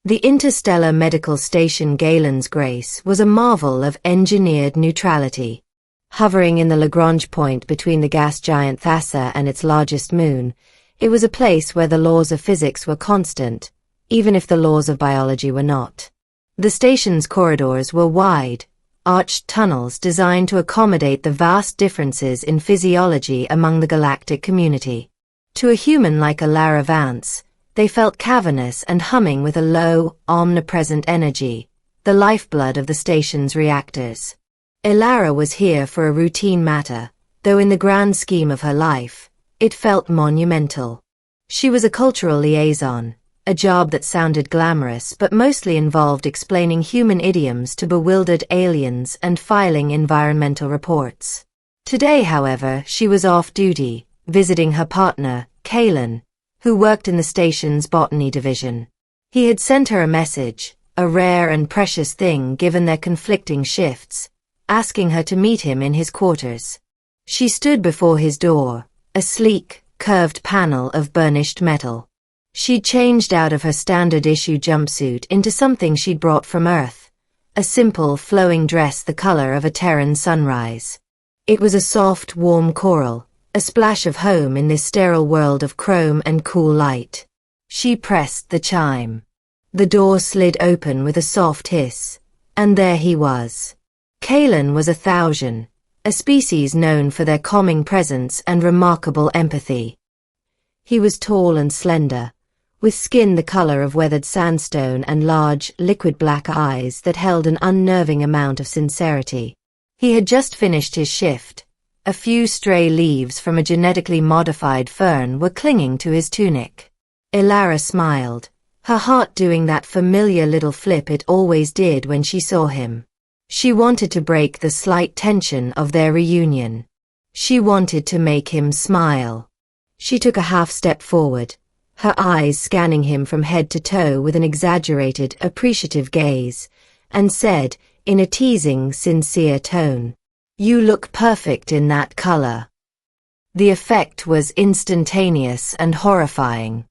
The interstellar medical station Galen's Grace was a marvel of engineered neutrality. Hovering in the Lagrange point between the gas giant Thassa and its largest moon, it was a place where the laws of physics were constant, even if the laws of biology were not. The station's corridors were wide, arched tunnels designed to accommodate the vast differences in physiology among the galactic community. To a human like Elara Vance, they felt cavernous and humming with a low, omnipresent energy, the lifeblood of the station's reactors. Elara was here for a routine matter, though in the grand scheme of her life, it felt monumental. She was a cultural liaison, a job that sounded glamorous but mostly involved explaining human idioms to bewildered aliens and filing environmental reports. Today, however, she was off-duty, visiting her partner, Kaelen, who worked in the station's botany division. He had sent her a message, a rare and precious thing given their conflicting shifts, asking her to meet him in his quarters. She stood before his door, a sleek, curved panel of burnished metal. She'd changed out of her standard-issue jumpsuit into something she'd brought from Earth, a simple, flowing dress the color of a Terran sunrise. It was a soft, warm coral, a splash of home in this sterile world of chrome and cool light. She pressed the chime. The door slid open with a soft hiss, and there he was. Kaelen was a Thausian, a species known for their calming presence and remarkable empathy. He was tall and slender, with skin the color of weathered sandstone and large, liquid black eyes that held an unnerving amount of sincerity. He had just finished his shift. A few stray leaves from a genetically modified fern were clinging to his tunic. Elara smiled, her heart doing that familiar little flip it always did when she saw him. She wanted to break the slight tension of their reunion. She wanted to make him smile. She took a half step forward, her eyes scanning him from head to toe with an exaggerated, appreciative gaze, and said, in a teasing, sincere tone, "You look perfect in that color." The effect was instantaneous and horrifying.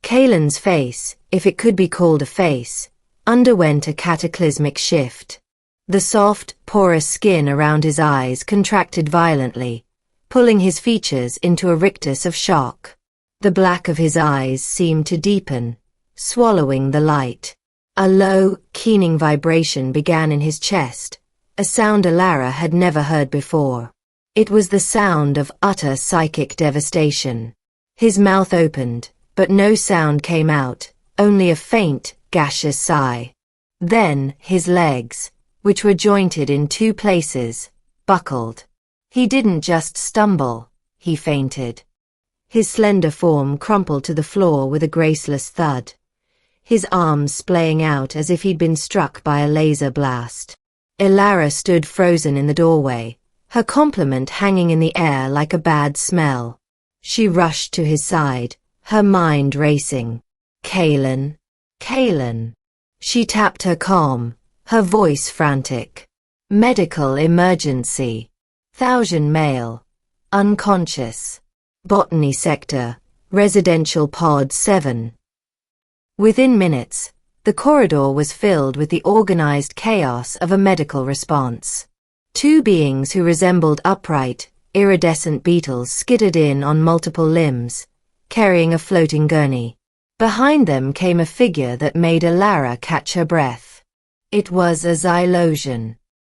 Kaelen's face, if it could be called a face, underwent a cataclysmic shift. The soft, porous skin around his eyes contracted violently, pulling his features into a rictus of shock. The black of his eyes seemed to deepen, swallowing the light. A low, keening vibration began in his chest, a sound Elara had never heard before. It was the sound of utter psychic devastation. His mouth opened, but no sound came out, only a faint, gaseous sigh. Then his legs, which were jointed in two places, buckled. He didn't just stumble, he fainted. His slender form crumpled to the floor with a graceless thud, his arms splaying out as if he'd been struck by a laser blast. Elara stood frozen in the doorway, her compliment hanging in the air like a bad smell. She rushed to his side, her mind racing. "Kaelen, Kaelen." She tapped her calm, her voice frantic. "Medical emergency. Thausian male. Unconscious. Botany sector. Residential pod 7. Within minutes, the corridor was filled with the organized chaos of a medical response. Two beings who resembled upright, iridescent beetles skittered in on multiple limbs, carrying a floating gurney. Behind them came a figure that made Elara catch her breath. It was a Xylosian.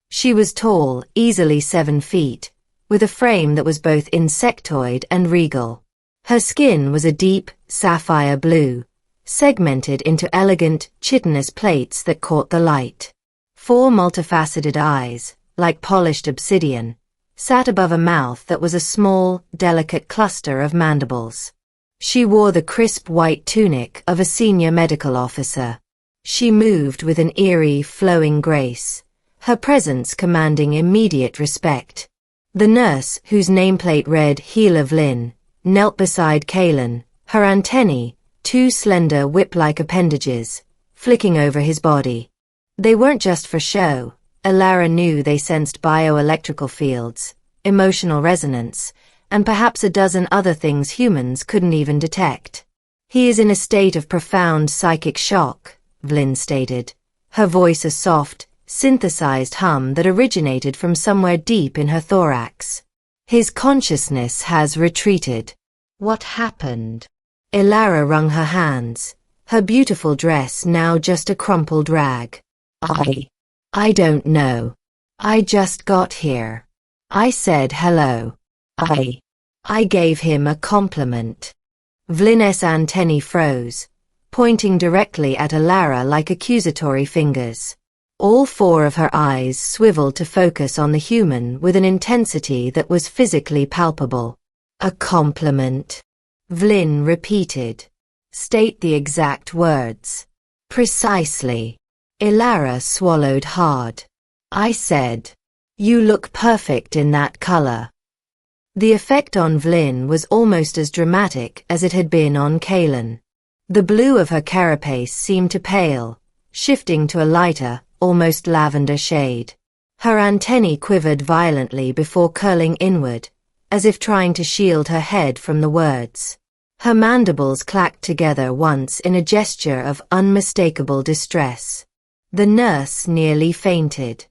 She was tall, easily 7 feet, with a frame that was both insectoid and regal. Her skin was a deep, sapphire blue, segmented into elegant, chitinous plates that caught the light. 4 multifaceted eyes, like polished obsidian, sat above a mouth that was a small, delicate cluster of mandibles. She wore the crisp white tunic of a senior medical officer. She moved with an eerie, flowing grace, her presence commanding immediate respect. The nurse, whose nameplate read Heel of Lynn, knelt beside Kaelen, her antennae, 2 slender whip-like appendages, flicking over his body. They weren't just for show. Elara knew they sensed bioelectrical fields, emotional resonance, and perhaps a dozen other things humans couldn't even detect. "He is in a state of profound psychic shock," Vlyn stated, her voice a soft, synthesized hum that originated from somewhere deep in her thorax. His consciousness has retreated. What happened? Elara wrung her hands, her beautiful dress now just a crumpled rag. I don't know. I just got here. I said hello. I gave him a compliment. Vlyn's antennae froze, pointing directly at Elara like accusatory fingers. All four of her eyes swiveled to focus on the human with an intensity that was physically palpable. A compliment. Vlyn repeated. State the exact words. Precisely. Elara swallowed hard. I said, you look perfect in that color. The effect on Vlyn was almost as dramatic as it had been on Kaelen. The blue of her carapace seemed to pale, shifting to a lighter, almost lavender shade. Her antennae quivered violently before curling inward, as if trying to shield her head from the words. Her mandibles clacked together once in a gesture of unmistakable distress. The nurse nearly fainted.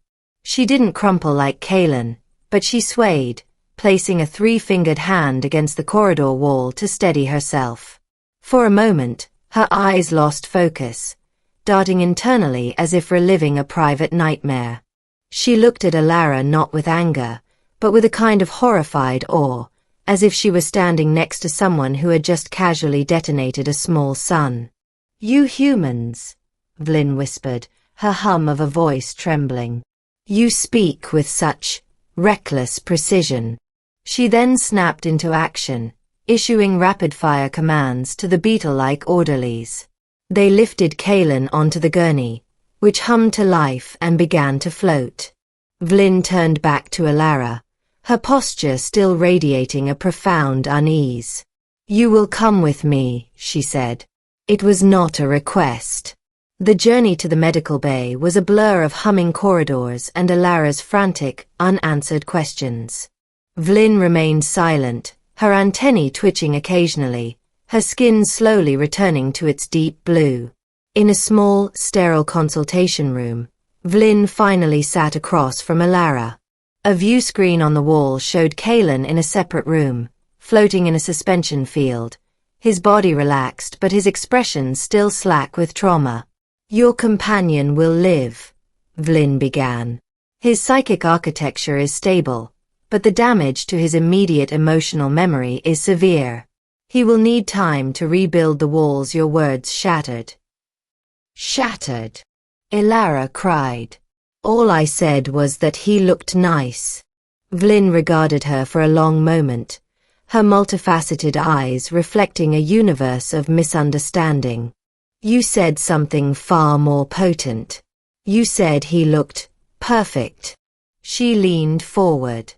She didn't crumple like Kaelen, but she swayed, placing a three-fingered hand against the corridor wall to steady herself. For a moment, her eyes lost focus, darting internally as if reliving a private nightmare. She looked at Elara not with anger, but with a kind of horrified awe, as if she were standing next to someone who had just casually detonated a small sun. You humans, Vlyn whispered, her hum of a voice trembling. You speak with such reckless precision. She then snapped into action, issuing rapid-fire commands to the beetle-like orderlies. They lifted Kaelen onto the gurney, which hummed to life and began to float. Vlyn turned back to Elara, her posture still radiating a profound unease. You will come with me, she said. It was not a request. The journey to the medical bay was a blur of humming corridors and Elara's frantic, unanswered questions. Vlyn remained silent, her antennae twitching occasionally, her skin slowly returning to its deep blue. In a small, sterile consultation room, Vlyn finally sat across from Elara. A view screen on the wall showed Kaelen in a separate room, floating in a suspension field, his body relaxed but his expression still slack with trauma. Your companion will live, Vlyn began. His psychic architecture is stable, but the damage to his immediate emotional memory is severe. He will need time to rebuild the walls your words shattered. Shattered? Elara cried. All I said was that he looked nice. Vlyn regarded her for a long moment, her multifaceted eyes reflecting a universe of misunderstanding. You said something far more potent. You said he looked perfect. She leaned forward.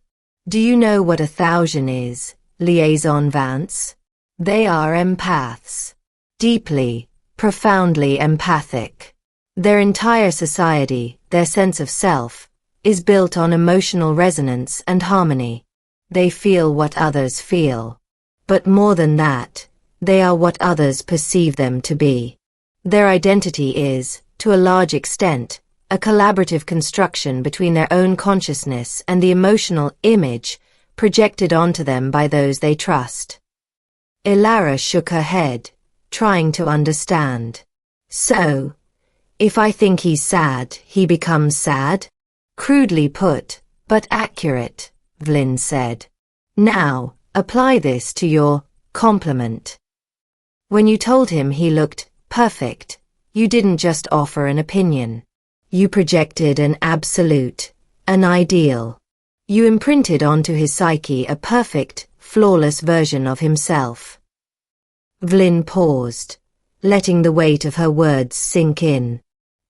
Do you know what a Thausian is, Liaison Vance? They are empaths. Deeply, profoundly empathic. Their entire society, their sense of self, is built on emotional resonance and harmony. They feel what others feel. But more than that, they are what others perceive them to be. Their identity is, to a large extent, a collaborative construction between their own consciousness and the emotional image projected onto them by those they trust. Elara shook her head, trying to understand. So, if I think he's sad, he becomes sad? Crudely put, but accurate, Vlyn said. Now, apply this to your compliment. When you told him he looked perfect, you didn't just offer an opinion. You projected an absolute, an ideal. You imprinted onto his psyche a perfect, flawless version of himself. Vlyn paused, letting the weight of her words sink in.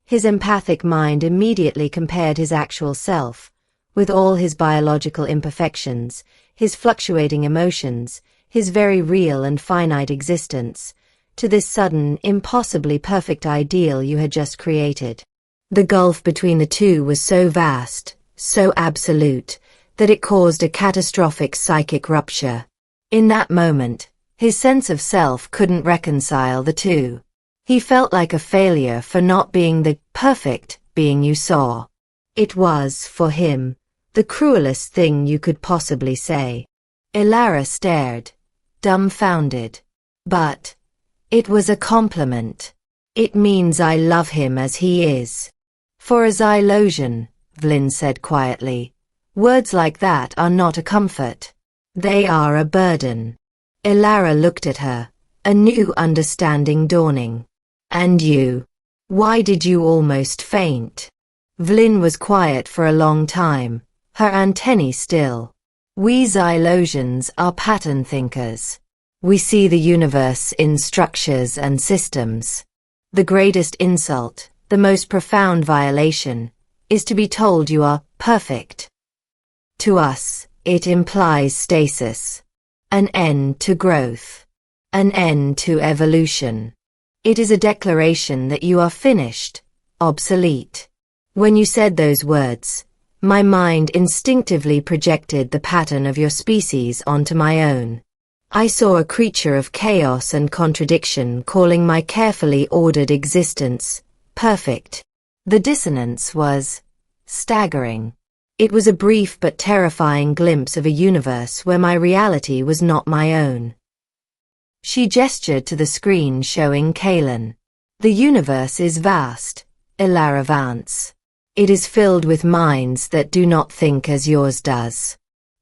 His empathic mind immediately compared his actual self, with all his biological imperfections, his fluctuating emotions, his very real and finite existence, to this sudden, impossibly perfect ideal you had just created. The gulf between the two was so vast, so absolute, that it caused a catastrophic psychic rupture. In that moment, his sense of self couldn't reconcile the two. He felt like a failure for not being the perfect being you saw. It was, for him, the cruelest thing you could possibly say. Elara stared, dumbfounded. But it was a compliment. It means I love him as he is. For a Xylosian, Vlin said quietly, words like that are not a comfort. They are a burden. Elara looked at her, a new understanding dawning. And you? Why did you almost faint? Vlin was quiet for a long time, her antennae still. We Xylosians are pattern thinkers. We see the universe in structures and systems. The greatest insult, the most profound violation, is to be told you are perfect. To us, it implies stasis, an end to growth, an end to evolution. It is a declaration that you are finished, obsolete. When you said those words, my mind instinctively projected the pattern of your species onto my own. I saw a creature of chaos and contradiction calling my carefully ordered existence perfect. The dissonance was staggering. It was a brief but terrifying glimpse of a universe where my reality was not my own. She gestured to the screen showing Kaelen. The universe is vast, Elara Vance. It is filled with minds that do not think as yours does.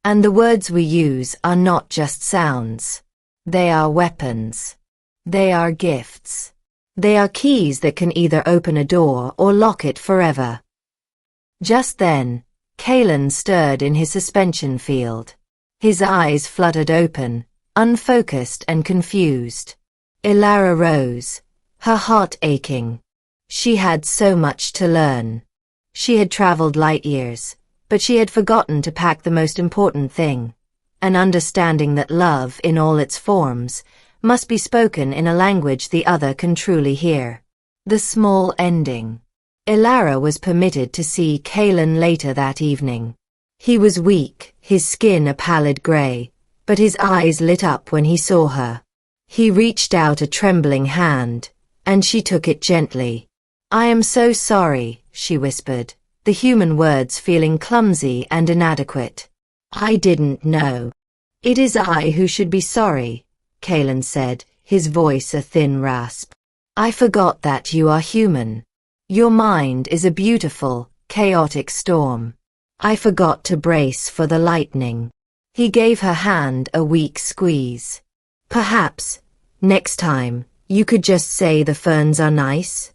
And the words we use are not just sounds. They are weapons. They are gifts. They are keys that can either open a door or lock it forever. Just then, Kaelen stirred in his suspension field. His eyes fluttered open, unfocused and confused. Elara rose, her heart aching. She had so much to learn. She had traveled light years, but she had forgotten to pack the most important thing, an understanding that love in all its forms must be spoken in a language the other can truly hear. The small ending. Elara was permitted to see Kaelen later that evening. He was weak, his skin a pallid grey, but his eyes lit up when he saw her. He reached out a trembling hand, and she took it gently. I am so sorry, she whispered, the human words feeling clumsy and inadequate. I didn't know. It is I who should be sorry, Kaelen said, his voice a thin rasp. I forgot that you are human. Your mind is a beautiful, chaotic storm. I forgot to brace for the lightning. He gave her hand a weak squeeze. Perhaps, next time, you could just say the ferns are nice?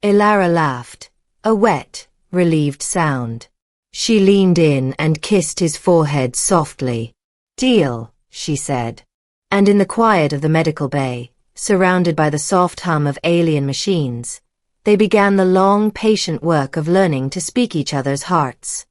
Elara laughed, a wet, relieved sound. She leaned in and kissed his forehead softly. Deal, she said. And in the quiet of the medical bay, surrounded by the soft hum of alien machines, they began the long, patient work of learning to speak each other's hearts.